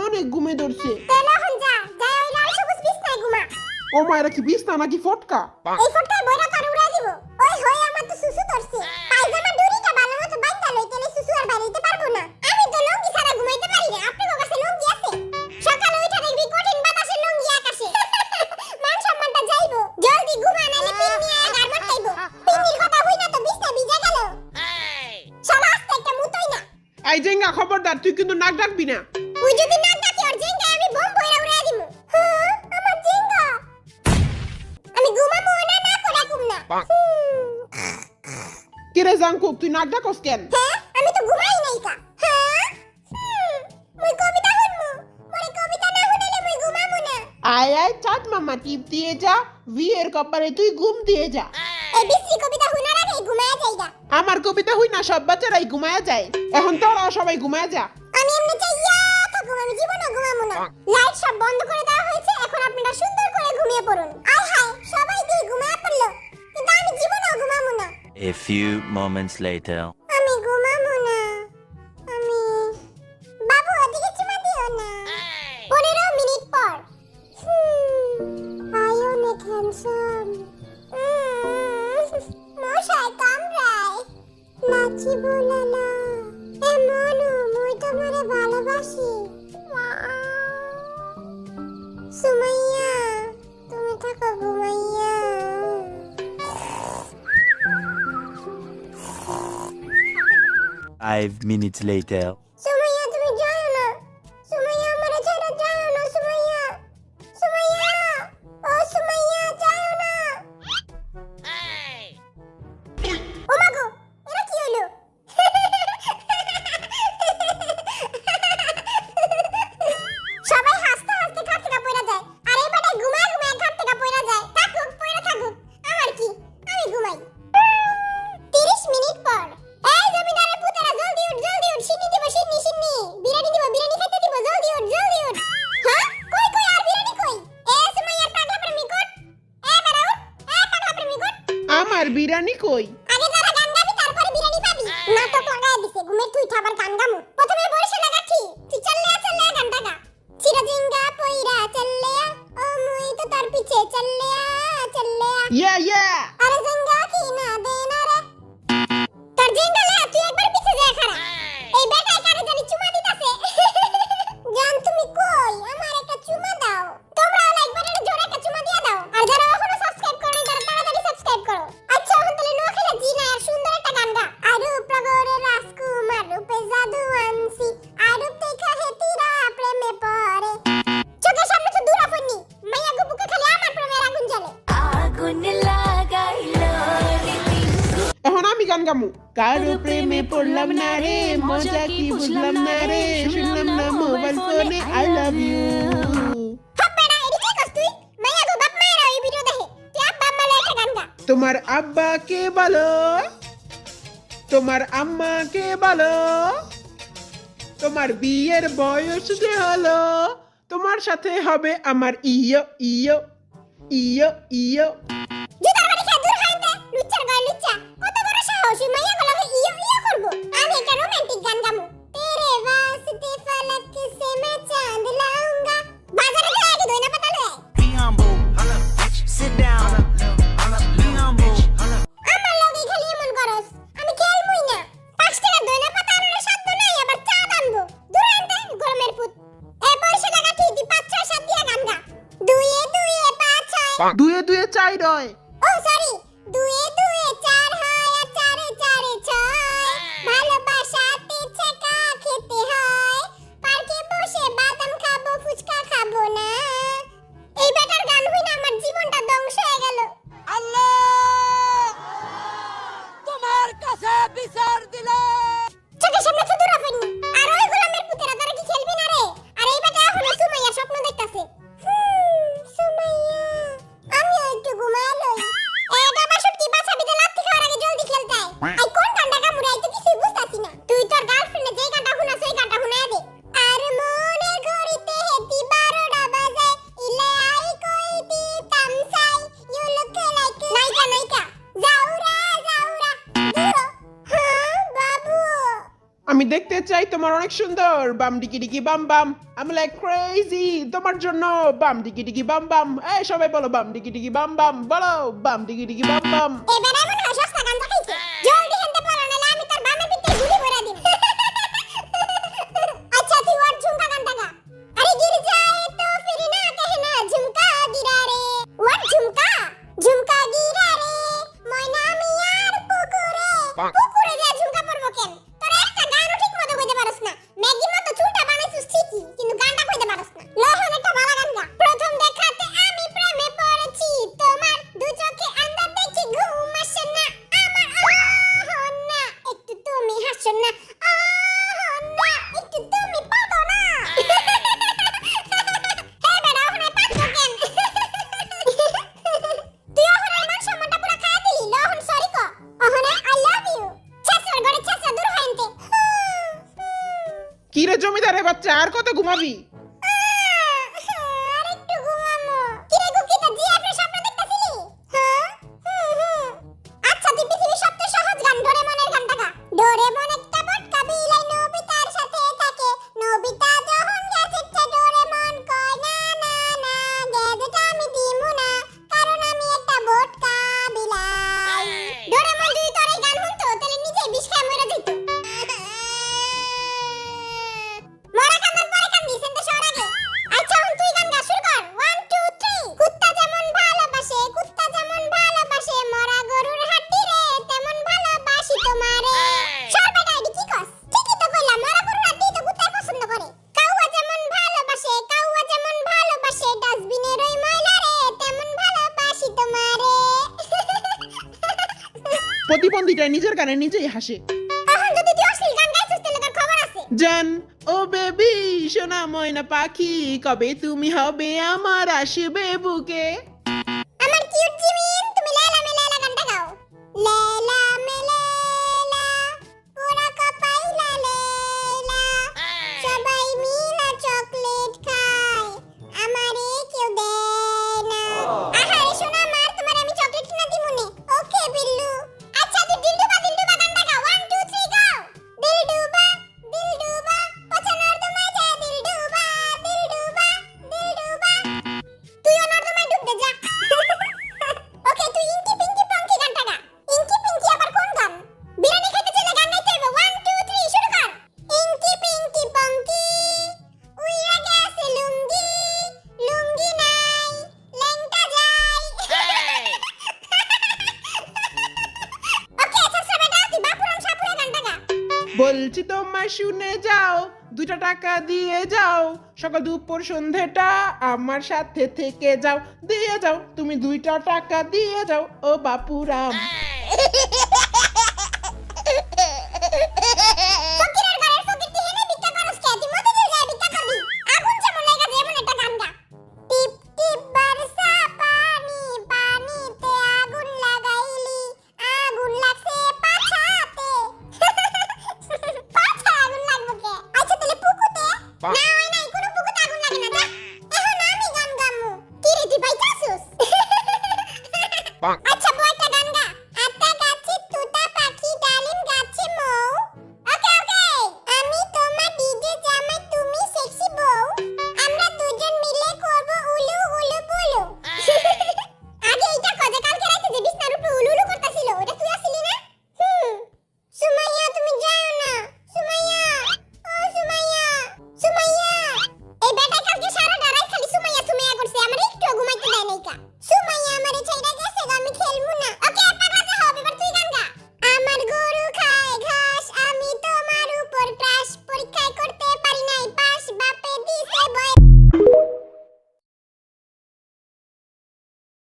অনেক ঘুমে ধরছে। তাহলে এখন যা ওই লাল সবুজ বিছনায় ঘুমা। ও মায়েরা কি বিছনা নাকি ফটকা? এই ফটকায় বইরা তোর উড়াই দিব। ওই হই আমার তো সুসু ধরছে। পায়জামা দড়িটা ভালো মতো বাইন্ধা লই, তাহলে সুসু আর বাইরে পারবো না। আমি তো লুঙ্গি ছাড়া ঘুমাইতে পারি না। আপনার কাছে লুঙ্গি আছে? সকালে উঠে দেখবি কঠিন বাতাসে লুঙ্গি আকাশে। মান সম্মানটা যাইবো। জলদি ঘুমা, নাইলে পিন নিয়ে গারমট খাইবো। পিন্নির কথা হই না তো বিছনা ভিজে গেল। শালা আস্তে একটা মুতই না। এই জেঙ্গা খবরদার, তুই কিন্তু নাক ডাকবি না। ওই যদি নাক ডাকি ওর জেঙ্গায় আমি বোম বইরা উড়াই দিমু। হ্যাঁ, আমার জেঙ্গা। আমি ঘুমামু না করে ঘুম না। কিরে জাঙ্কুক, তুই নাক ডাকস কেন? হ্যাঁ, আমি তো ঘুমাই নাই কা। হ্যাঁ, মুই কবিতা শুনমু। মোরে কবিতা না শুনাইলে মুই ঘুমামু না। আয় আয় চাঁদ মামা টিপ দিয়ে যা, বিয়ের কপালে তুই ঘুম দিয়ে যা। এই বিশ্রী কবিতা শুনার আগে ঘুমায়া যাইগা। আমার কবিতা হই না, সব বাচ্চারাই ঘুমায়া যায়। এখন তোরাও সবাই ঘুমায়া যা। আমি এমনি চাইয়া থাকুম, আমি জীবনও ঘুমামু না। লাইট সব বন্ধ করে দেওয়া হয়েছে, এখন আপনারা সুন্দর করে ঘুমিয়ে পড়ুন। আয় হায়, সবাই দিয়ে ঘুমায়া পড়লো, কিন্তু আমি জীবনও ঘুমামু না। A few moments later. আমি ঘুমামু না। আমি বাবু ওদিকে চুমা দিও না। 15 মিনিট পর। আই অনেক হ্যান্ডসাম। মশাই কামড়ায়। লাচি বোলালা। এ মনু, মুই তোমারে ভালোবাসি। সুমাইয়া, তুমি থাকো ঘুমাইয়া। 5 minutes later. সুমাইয়া, তুমি যাও না। সুমাইয়া, আমারে ছেড়ে যাও না। সুমাইয়া, সুমাইয়া, ও সুমাইয়া, যাও না। ও মা গো, এটা কি হলো? সবাই হাসতে হাসতে ঘাট থেকে পড়ে যায়, আর এই বেটায় ঘুমায় ঘুমায় ঘাট থেকে পড়ে যায়। থাকুক, পড়ে থাকুক, আমার কি, আমি ঘুমাই। 30 মিনিট পর। এই জমিদারের পুতেরা, জলদি উঠ, সিন্নি দিব, সিন্নি। বিরিয়ানি দিব, বিরিয়ানি খেতে দিব, জলদি উঠ। হ্যাঁ, কই আর বিরিয়ানি কই? এ সুমাইয়ার পাগলা প্রেমিক উঠ। এ বেটা উঠ, পাগলা প্রেমিক উঠ। আমার বিরিয়ানি কই? আগে যারা গান গাবি তারপরে বিরিয়ানি পাবি। নাটক লাগায় দিছে, ঘুমের তুই আবার গান গামু। প্রথমে বরিশাল লাগাচ্ছি, তুই চল্লে গানটা গা। চিরজিঙ্গা পইরা চল্লে, ও মুই তো তার পিছে চল্লে। ইয়া আরে জিঙ্গা কি না দে না রে। তোর জিঙ্গা লে, তুই একবার পিছে যা খারা। এই বেটায় কারে জানি চুমা দিতাছে। জান তুমি কই? আমার একটা চুমা দাও। তোমরা একবার এটা জোরে একটা চুমা দিয়া দাও। আর যারা এখনো সাবস্ক্রাইব করো নাই, তারা তাড়াতাড়ি সাবস্ক্রাইব করো। আচ্ছা, এখন তাহলে নোয়াখালী জিনা আর সুন্দর একটা গান গা। আরূপ প্রগরে রাজকুমার রূপে জাদু আনছি, আরূপ দেখা হেতিরা প্রেমে পড়ে। চোখের সামনে তো দূরা ফনি, মাইয়া গো বুকে খালি আমার প্রেমের আগুন জ্বলে। আগুন লাগাইলো এখন আমি গান গামু। কারো প্রেমে পড়লাম না রে, মজা কি বুঝলাম না রে, শুনলাম না মোবাইল ফোনে আই লাভ ইউ। হাপ্পাড়া, এডি কি করছ তুই? মাইয়া গো বাপ মায়েরা এই ভিডিও দেখে। তুই আব্বা আম্মা লয়ে একটা গান গা। তোমার আব্বাকে বলো, তোমার আম্মাকে বলো, তোমার বিয়ের বয়স যে হলো, তোমার সাথে হবে আমার ইয়ো। জুতার বাড়ি খেয়ে দূর হাইতে, লুচ্চার গায়ে লুচ্চা। কত বড় সাহস, এই মাইয়া গো লাগে ইয়ো করবো। আমি একটা রোমান্টিক গান গামু। তেরে वास्ते फलक से मैं चांद लाऊंगा। বাজারে গিয়ে আগে দইনা পাতা লয়ে আয়। Be humble. Sit down. Be humble. আমার লগে খালি এমন করস, আমি খেলমুই না। 5 টাকা দইনা পাতা আনার সাধ্য নাই, আবার চা আনবো। দূর আনতে গরমের পুত। এ পয়সা লাগা ঠিক দি 5 6 7 দিয়া গান গা। দুয়ে 5 6। দুয়ে দুয়ে চাই রয়। ও সরি, দুয়ে 4 হয় আর 4 4 6। ভালোবাসাতে ছেকা খেতে হয়, পার্কে বসে বাদাম খাবো, ফুচকা খাবো না। এই বেটার গান হই না, আমার জীবনটা ধ্বংস হয়ে গেল। আল্লাহ তোমার কাছে বিচার দিলে চোখের সামনে তো দূরা ফেলনি। আর ওই গোলামের পুতেরা, তারা কি খেলবি না রে? আর এই বেটা এখনো সুমাইয়া স্বপ্ন দেখতাছে। সুমাইয়া, আমিও একটু ঘুমায় লই। চাই তোমার অনেক সুন্দর বাম ডিকি ডিকি বাম বাম আমি লাইক ক্রেজি তোমার জন্য বাম ডিকি ডিকি বাম বাম এই সবাই বলো বাম ডিকি ডিকি বাম বাম বলো বাম ডিকি ডিকি বাম বাম এবারে মনে হয় সস্তা গাঞ্জা খাইছে জলদি হেনতে পড়ো নালে আমি তোর বামের ভিতরে গুলি ভরে দিম আচ্ছা তুই ওর ঝুমকা গানটা গা আরে গির যায় তো ফির না कहना ঝুমকা গিরা রে ওর ঝুমকা ঝুমকা গিরা রে ময়না মিয়ার পুকুরে পুকুরে যা ঝুমকা পড়বো কেন তোর একটা গানও ঠিক মতো কইতে পারছ না ম্যাগির মতো চুলটা বানাইছিস ঠিকই কিন্তু গানটা কইতে পারছ না লহন একটা ভালো গান গা প্রথম দেখাতে আমি প্রেমে পড়েছি তোমার দু চোখে আন্দাজ দেখি ঘুম আসে না আমার না একটু তুমি হাসো না না একটু তুমি পাদো না হে বেড়া ওখানে পাদো কেন তুই ওখানে মান সম্মানটা পুরো খায় দিলি লহন সরি কো ওখানে আই লাভ ইউ ছাসর গড়ে ছাসা দূর হইতে কি রে জমিদারের বাচ্চা আর কত ঘুমাবি আরেকটু ঘুমামো কিরে গুকিটা জিএফের স্বপ্ন দেখতাছিলি হ্যাঁ আচ্ছা তুই পৃথিবীর সবচেয়ে সহজ গান ডোরেমনের গানটা গা ডোরেমন একটা বটকা বিলাই নবিতার সাথে থাকে নবিতা যখন গ্যাজেটটা ডোরেমন কয় না না না গ্যাজেট আমি দিমু না কারণ আমি একটা বটকা বিলাই ডোরেমন যদি তোর এই গান শুনতো তাহলে নিজেই বিষ খেয়ে মরে যেত মরা কান্দার পরে কান্দি সেন্তে শহর আগে আচ্ছা এখন তুই গান গা শুরু কর 1 2 3 কুত্তা যেমন ভালোবাসে মরা গরুর হাড্ডি রে তেমন ভালোবাসি তোমারে সর বেটা এডি কি কস ঠিকই তো কইলাম মরা গরুর হাড্ডি তো কুত্তাই পছন্দ করে কাউয়া যেমন ভালোবাসে ডাস্টবিনের ওই ময়লা রে তেমন ভালোবাসি তোমারে প্রতিবন্ধীটা নিজের গানে নিজেই হাসে এখন যদি তুই অশ্লীল গান গাইছিস তাহলে তোর খবর আছে জান ও বেবি সোনা ময়না পাখি কবে তুমি হবে আমার আসবে বুকে আমার কিউট জিমিন তুমি লেলা মে লেলা গানটা গাও লেলা মে লেলা পুরা কপাইলা লেলা সবাই মিলা চকলেট খায় আমারে কেউ দেয় না আহারে সোনা মার তোমার আমি চকলেট কিনা দিমুনে ওকে বিল্লু আচ্ছা তুই দিলডুবা গানটা গাও 1 2 3 গাও দিলডুবা পছানোর তোমায় যা দিলডুবা তুই ওনার তোমায় ডুব দে যা ওকে তুই ইনকি পিঙ্কি পঙ্কি গানটা গা ইনকি পিঙ্কি আবার কোন গান বিরিয়ানি খেতে চলে গান গাইতে হবে 1 2 3 শুরু কর ইনকি পিঙ্কি পঙ্কি উইরা গেছে লুঙ্গি লুঙ্গি নাই লেংটা যাই ওকে আচ্ছা বেটা তুই বাপুরাম সাপুরা গানটা গা বলছি তোমায় শুনে যাও 2 টাকা দিয়ে যাও সকাল দুপুর সন্ধ্যেটা আমার সাথে থেকে যাও দিয়ে যাও তুমি 2 টাকা দিয়ে যাও ও বাপুরাম ফকিরের ঘরের ফকির তুই হেনে ভিক্ষা করস কে তুই মতে দিয়ে যায় ভিক্ষা করবি আগুন যেমন লাগা যেমন একটা গান গা টিপ টিপ বর্ষা পানি পানিতে আগুন লাগাইলি আগুন লাগছে পাছাতে পাছা আগুন লাগবে কে আচ্ছা তাহলে পুকুতে না হয় নাই কোনো পুকুতে আগুন লাগে না যা এখন আমি গান গামু কি রে তুই পাইতাছস